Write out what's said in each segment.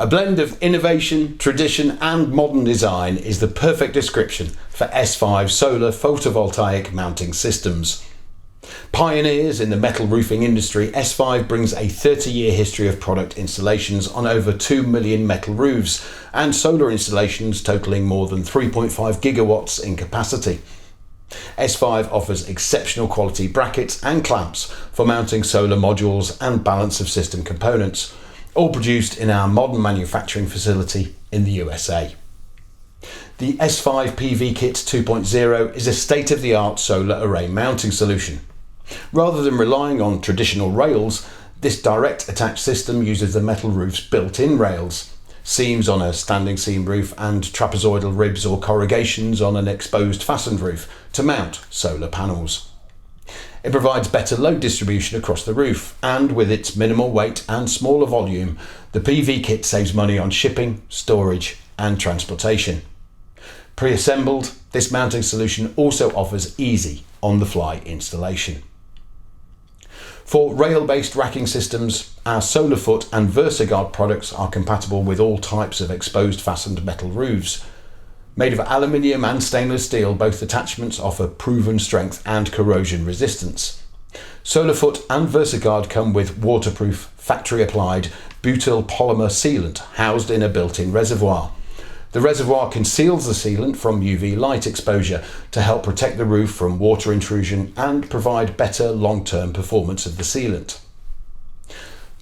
A blend of innovation, tradition and modern design is the perfect description for S-5 solar photovoltaic mounting systems. Pioneers in the metal roofing industry, S-5 brings a 30-year history of product installations on over 2 million metal roofs and solar installations totaling more than 3.5 gigawatts in capacity. S-5 offers exceptional quality brackets and clamps for mounting solar modules and balance of system components, all produced in our modern manufacturing facility in the USA. The S-5 PV Kit 2.0 is a state-of-the-art solar array mounting solution. Rather than relying on traditional rails, this direct attached system uses the metal roof's built-in rails, seams on a standing seam roof and trapezoidal ribs or corrugations on an exposed fastened roof to mount solar panels. It provides better load distribution across the roof, and with its minimal weight and smaller volume, the PV kit saves money on shipping, storage and transportation. Pre-assembled, this mounting solution also offers easy on-the-fly installation. For rail-based racking systems, our SolarFoot and VersaGard products are compatible with all types of exposed fastened metal roofs. Made of aluminium and stainless steel, both attachments offer proven strength and corrosion resistance. SolarFoot and VersaGard come with waterproof, factory-applied butyl polymer sealant housed in a built-in reservoir. The reservoir conceals the sealant from UV light exposure to help protect the roof from water intrusion and provide better long-term performance of the sealant.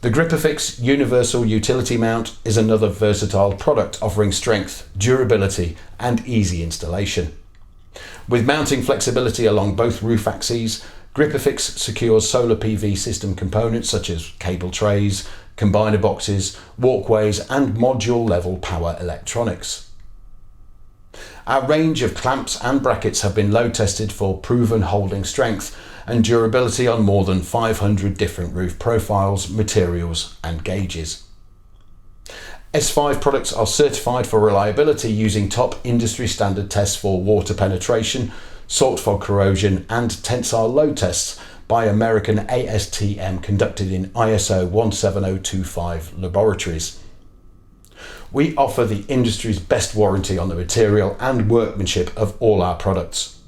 The GripperFix Universal Utility Mount is another versatile product offering strength, durability and easy installation. With mounting flexibility along both roof axes, GripperFix secures solar PV system components such as cable trays, combiner boxes, walkways and module-level power electronics. Our range of clamps and brackets have been load tested for proven holding strength and durability on more than 500 different roof profiles, materials and gauges. S-5 products are certified for reliability using top industry standard tests for water penetration, salt fog corrosion and tensile load tests by American ASTM conducted in ISO 17025 laboratories. We offer the industry's best warranty on the material and workmanship of all our products.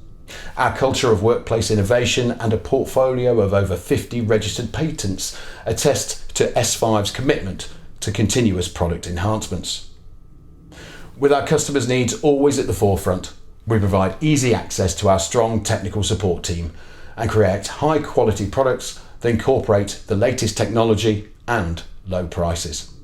Our culture of workplace innovation and a portfolio of over 50 registered patents attest to S-5's commitment to continuous product enhancements. With our customers' needs always at the forefront, we provide easy access to our strong technical support team and create high quality products that incorporate the latest technology and low prices.